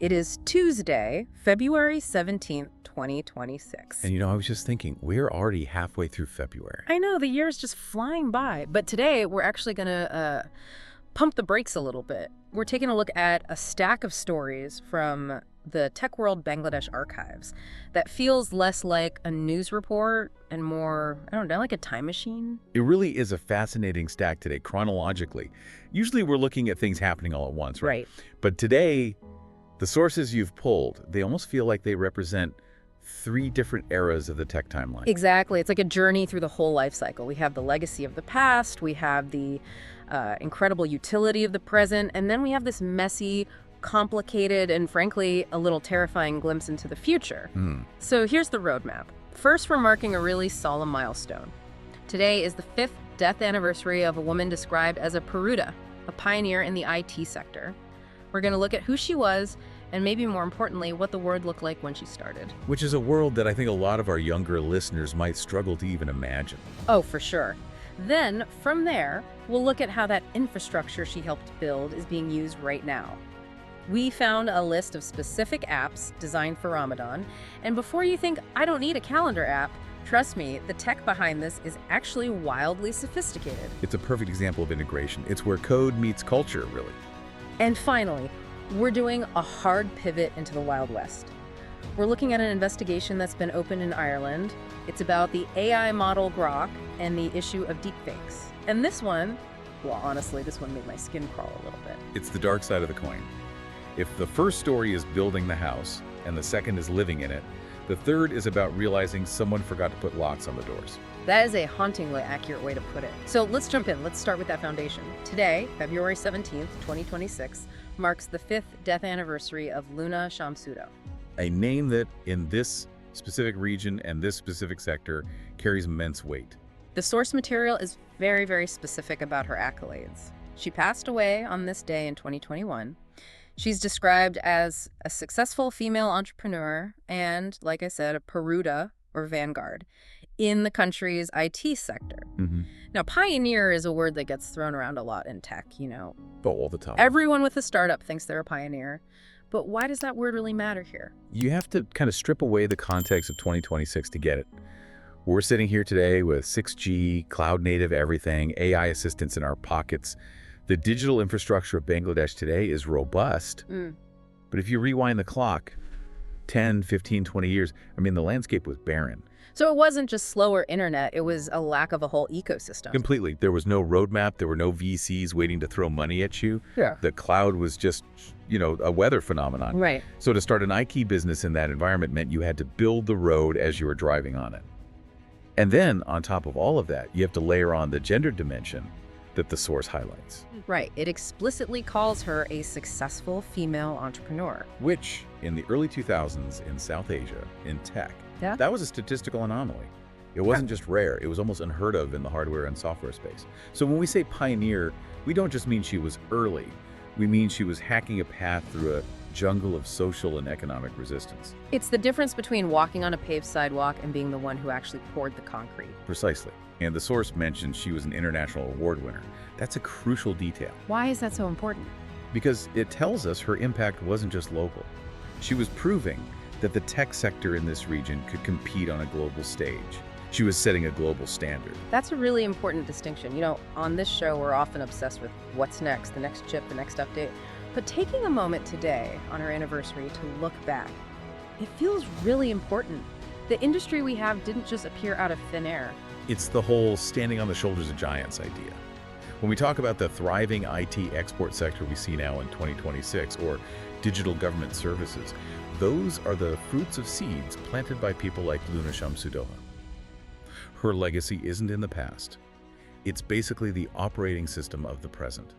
It is Tuesday, February 17th, 2026. And I was just thinking, we're already halfway through February. I know, the year's just flying by. But today, we're actually going to pump the brakes a little bit. We're taking a look at a stack of stories from the TechWorld Bangladesh archives that feels less like a news report and more, I don't know, like a time machine. It really is a fascinating stack today, chronologically. Usually we're looking at things happening all at once, right? But today, the sources you've pulled, they almost feel like they represent 3 different eras of the tech timeline. Exactly. It's like a journey through the whole life cycle. We have the legacy of the past, we have the incredible utility of the present, and then we have this messy, complicated, and frankly, a little terrifying glimpse into the future. So here's the roadmap. First, we're marking a really solemn milestone. Today is the 5th death anniversary of a woman described as a Peruda, a pioneer in the IT sector. We're going to look at who she was, and maybe more importantly, what the world looked like when she started. Which is a world that I think a lot of our younger listeners might struggle to even imagine. Oh, for sure. Then, from there, we'll look at how that infrastructure she helped build is being used right now. We found a list of specific apps designed for Ramadan, and before you think, I don't need a calendar app, trust me, the tech behind this is actually wildly sophisticated. It's a perfect example of integration. It's where code meets culture, really. And finally, we're doing a hard pivot into the Wild West. We're looking at an investigation that's been opened in Ireland. It's about the AI model Grok and the issue of deepfakes. And this one, well, honestly, this one made my skin crawl a little bit. It's the dark side of the coin. If the first story is building the house, and the second is living in it, the third is about realizing someone forgot to put locks on the doors. That is a hauntingly accurate way to put it. So let's jump in. Let's start with that foundation. Today, February 17th, 2026, marks the 5th death anniversary of Luna Shamsuddoha. A name that, in this specific region and this specific sector, carries immense weight. The source material is very, very specific about her accolades. She passed away on this day in 2021. She's described as a successful female entrepreneur and, like I said, a Peruda, or vanguard, in the country's IT sector. Now, pioneer is a word that gets thrown around a lot in tech, Oh, all the time. Everyone with a startup thinks they're a pioneer. But why does that word really matter here? You have to kind of strip away the context of 2026 to get it. We're sitting here today with 6G, cloud-native everything, AI assistants in our pockets. The digital infrastructure of Bangladesh today is robust. But if you rewind the clock 10, 15, 20 years, the landscape was barren. So it wasn't just slower internet, it was a lack of a whole ecosystem. Completely. There was no roadmap. There were no VCs waiting to throw money at you. The cloud was just, a weather phenomenon. Right. So to start an IT business in that environment meant you had to build the road as you were driving on it. And then, on top of all of that, you have to layer on the gender dimension that the source highlights. Right. It explicitly calls her a successful female entrepreneur. Which, in the early 2000s in South Asia, in tech, that was a statistical anomaly. It wasn't just rare, it was almost unheard of in the hardware and software space. So when we say pioneer, we don't just mean she was early. We mean she was hacking a path through a jungle of social and economic resistance. It's the difference between walking on a paved sidewalk and being the one who actually poured the concrete. Precisely. And the source mentioned she was an international award winner. That's a crucial detail. Why is that so important? Because it tells us her impact wasn't just local. She was proving that the tech sector in this region could compete on a global stage. She was setting a global standard. That's a really important distinction. On this show, we're often obsessed with what's next, the next chip, the next update. But taking a moment today on her anniversary to look back, it feels really important. The industry we have didn't just appear out of thin air. It's the whole standing on the shoulders of giants idea. When we talk about the thriving IT export sector we see now in 2026, or digital government services, those are the fruits of seeds planted by people like Luna Shamsuddoha. Her legacy isn't in the past. It's basically the operating system of the present.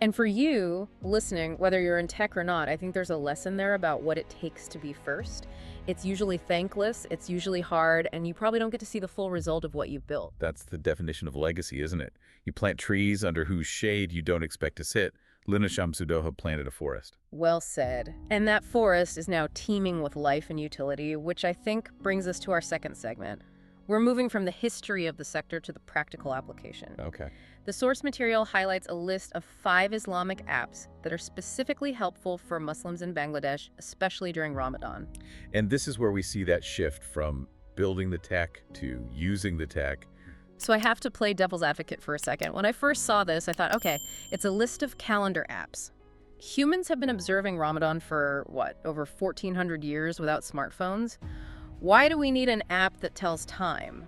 And for you, listening, whether you're in tech or not, I think there's a lesson there about what it takes to be first. It's usually thankless, it's usually hard, and you probably don't get to see the full result of what you've built. That's the definition of legacy, isn't it? You plant trees under whose shade you don't expect to sit. Luna Shamsuddoha planted a forest. Well said. And that forest is now teeming with life and utility, which I think brings us to our second segment. We're moving from the history of the sector to the practical application. Okay. The source material highlights a list of 5 Islamic apps that are specifically helpful for Muslims in Bangladesh, especially during Ramadan. And this is where we see that shift from building the tech to using the tech. So I have to play devil's advocate for a second. When I first saw this, I thought, okay, it's a list of calendar apps. Humans have been observing Ramadan for, over 1,400 years without smartphones? Why do we need an app that tells time?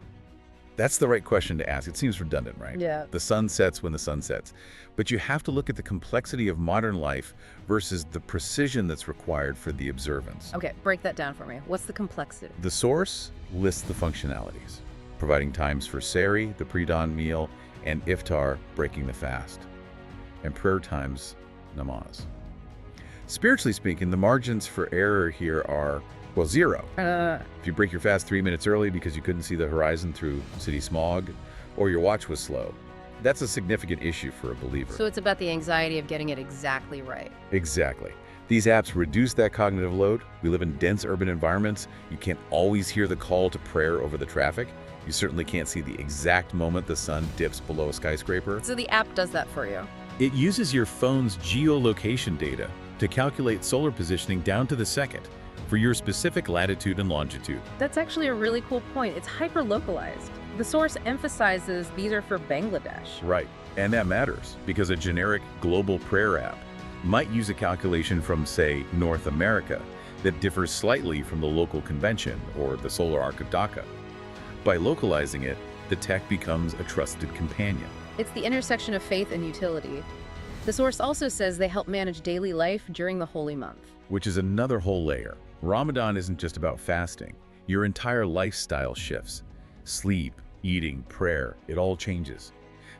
That's the right question to ask. It seems redundant, right? Yeah. The sun sets when the sun sets. But you have to look at the complexity of modern life versus the precision that's required for the observance. Okay, break that down for me. What's the complexity? The source lists the functionalities, providing times for Sehri, the pre-dawn meal, and Iftar, breaking the fast, and prayer times, namaz. Spiritually speaking, the margins for error here are, well, 0. If you break your fast 3 minutes early because you couldn't see the horizon through city smog, or your watch was slow, that's a significant issue for a believer. So it's about the anxiety of getting it exactly right. Exactly. These apps reduce that cognitive load. We live in dense urban environments. You can't always hear the call to prayer over the traffic. You certainly can't see the exact moment the sun dips below a skyscraper. So the app does that for you. It uses your phone's geolocation data to calculate solar positioning down to the second for your specific latitude and longitude. That's actually a really cool point. It's hyper-localized. The source emphasizes these are for Bangladesh. Right, and that matters because a generic global prayer app might use a calculation from, say, North America that differs slightly from the local convention or the solar arc of Dhaka. By localizing it, the tech becomes a trusted companion. It's the intersection of faith and utility. The source also says they help manage daily life during the holy month. Which is another whole layer. Ramadan isn't just about fasting. Your entire lifestyle shifts. Sleep, eating, prayer, it all changes.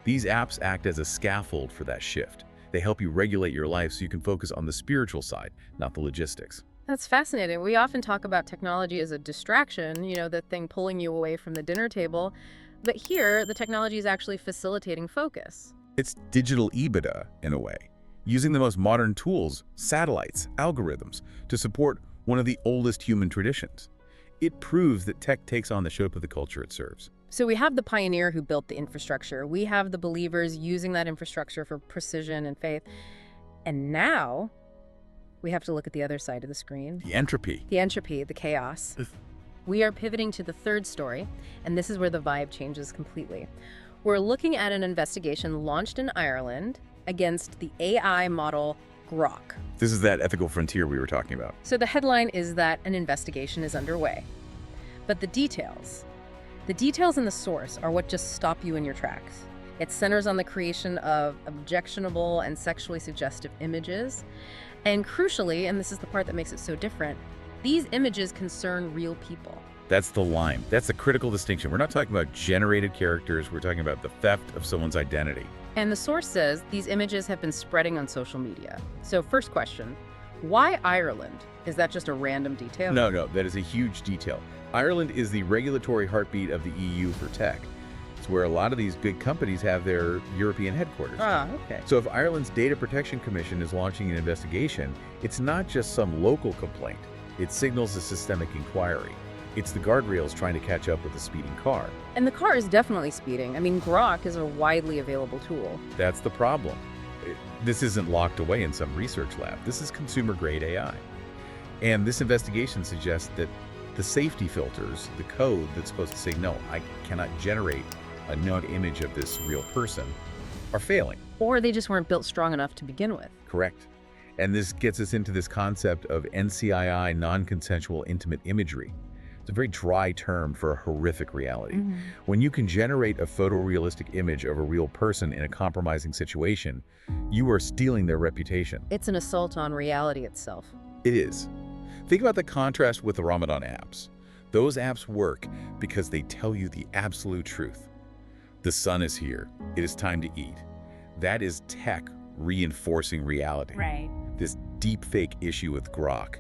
These apps act as a scaffold for that shift. They help you regulate your life so you can focus on the spiritual side, not the logistics. That's fascinating. We often talk about technology as a distraction, the thing pulling you away from the dinner table. But here, the technology is actually facilitating focus. It's digital EBITDA, in a way, using the most modern tools, satellites, algorithms, to support one of the oldest human traditions. It proves that tech takes on the shape of the culture it serves. So we have the pioneer who built the infrastructure. We have the believers using that infrastructure for precision and faith. And now we have to look at the other side of the screen. The entropy. The entropy, the chaos. We are pivoting to the third story, and this is where the vibe changes completely. We're looking at an investigation launched in Ireland against the AI model Grok. This is that ethical frontier we were talking about. So the headline is that an investigation is underway. But the details in the source are what just stop you in your tracks. It centers on the creation of objectionable and sexually suggestive images. And crucially, and this is the part that makes it so different, these images concern real people. That's the line. That's the critical distinction. We're not talking about generated characters. We're talking about the theft of someone's identity. And the source says these images have been spreading on social media. So first question, why Ireland? Is that just a random detail? No, that is a huge detail. Ireland is the regulatory heartbeat of the EU for tech. It's where a lot of these big companies have their European headquarters. Okay. So if Ireland's Data Protection Commission is launching an investigation, it's not just some local complaint. It signals a systemic inquiry. It's the guardrails trying to catch up with a speeding car. And the car is definitely speeding. I mean, Grok is a widely available tool. That's the problem. This isn't locked away in some research lab. This is consumer-grade AI. And this investigation suggests that the safety filters, the code that's supposed to say, no, I cannot generate a known image of this real person, are failing. Or they just weren't built strong enough to begin with. Correct. And this gets us into this concept of NCII, non-consensual intimate imagery. It's a very dry term for a horrific reality. When you can generate a photorealistic image of a real person in a compromising situation, you are stealing their reputation. It's an assault on reality itself. It is. Think about the contrast with the Ramadan apps. Those apps work because they tell you the absolute truth. The sun is here. It is time to eat. That is tech reinforcing reality. Right. This deepfake issue with Grok.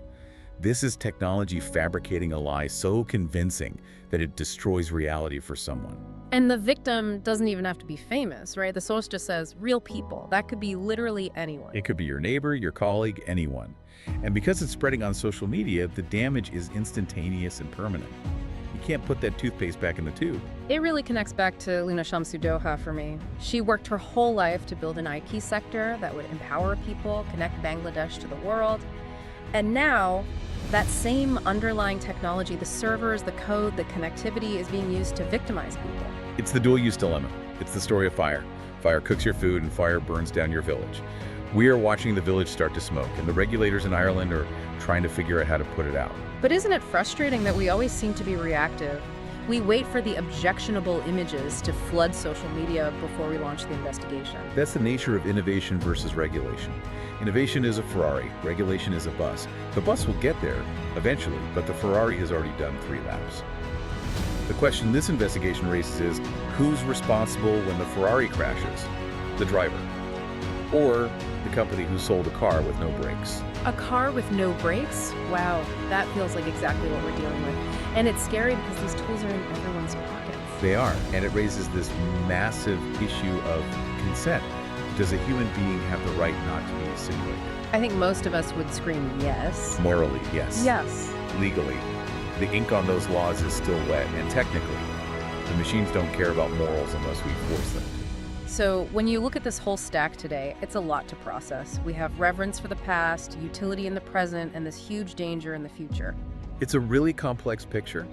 This is technology fabricating a lie so convincing that it destroys reality for someone. And the victim doesn't even have to be famous, right? The source just says real people. That could be literally anyone. It could be your neighbor, your colleague, anyone. And because it's spreading on social media, the damage is instantaneous and permanent. You can't put that toothpaste back in the tube. It really connects back to Luna Shamsuddoha for me. She worked her whole life to build an IT sector that would empower people, connect Bangladesh to the world. And now, that same underlying technology, the servers, the code, the connectivity, is being used to victimize people. It's the dual-use dilemma. It's the story of fire. Fire cooks your food and fire burns down your village. We are watching the village start to smoke, and the regulators in Ireland are trying to figure out how to put it out. But isn't it frustrating that we always seem to be reactive? We wait for the objectionable images to flood social media before we launch the investigation. That's the nature of innovation versus regulation. Innovation is a Ferrari, regulation is a bus. The bus will get there eventually, but the Ferrari has already done 3 laps. The question this investigation raises is, who's responsible when the Ferrari crashes? The driver, or the company who sold a car with no brakes? A car with no brakes? Wow, that feels like exactly what we're dealing with. And it's scary because these tools are in everyone's pockets. They are, and it raises this massive issue of consent. Does a human being have the right not to be simulated? I think most of us would scream yes. Morally, yes. Yes. Legally, the ink on those laws is still wet, and technically, the machines don't care about morals unless we force them to. So when you look at this whole stack today, it's a lot to process. We have reverence for the past, utility in the present, and this huge danger in the future. It's a really complex picture,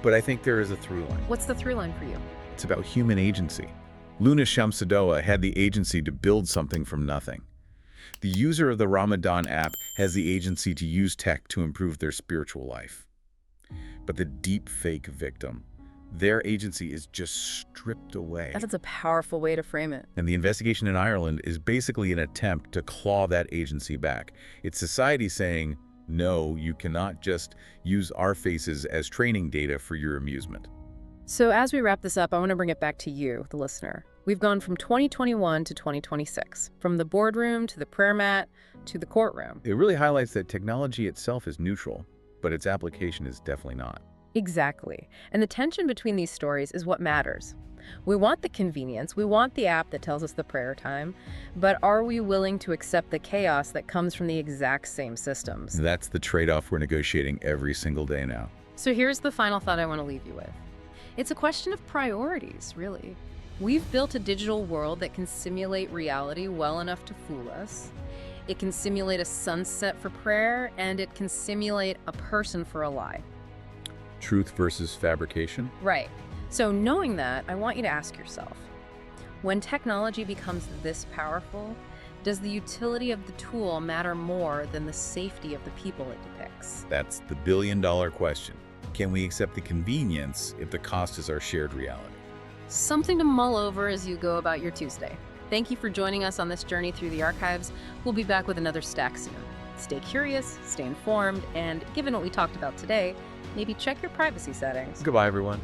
but I think there is a through line. What's the through line for you? It's about human agency. Luna Shamsuddoha had the agency to build something from nothing. The user of the Ramadan app has the agency to use tech to improve their spiritual life. But the deep fake victim, their agency is just stripped away. That's a powerful way to frame it. And the investigation in Ireland is basically an attempt to claw that agency back. It's society saying, no, you cannot just use our faces as training data for your amusement. So as we wrap this up, I want to bring it back to you, the listener. We've gone from 2021 to 2026, from the boardroom to the prayer mat to the courtroom. It really highlights that technology itself is neutral, but its application is definitely not. Exactly. And the tension between these stories is what matters. We want the convenience, we want the app that tells us the prayer time, but are we willing to accept the chaos that comes from the exact same systems? That's the trade-off we're negotiating every single day now. So here's the final thought I want to leave you with. It's a question of priorities, really. We've built a digital world that can simulate reality well enough to fool us. It can simulate a sunset for prayer, and it can simulate a person for a lie. Truth versus fabrication? Right. So knowing that, I want you to ask yourself, when technology becomes this powerful, does the utility of the tool matter more than the safety of the people it depicts? That's the billion-dollar question. Can we accept the convenience if the cost is our shared reality? Something to mull over as you go about your Tuesday. Thank you for joining us on this journey through the archives. We'll be back with another stack soon. Stay curious, stay informed, and given what we talked about today, maybe check your privacy settings. Goodbye, everyone.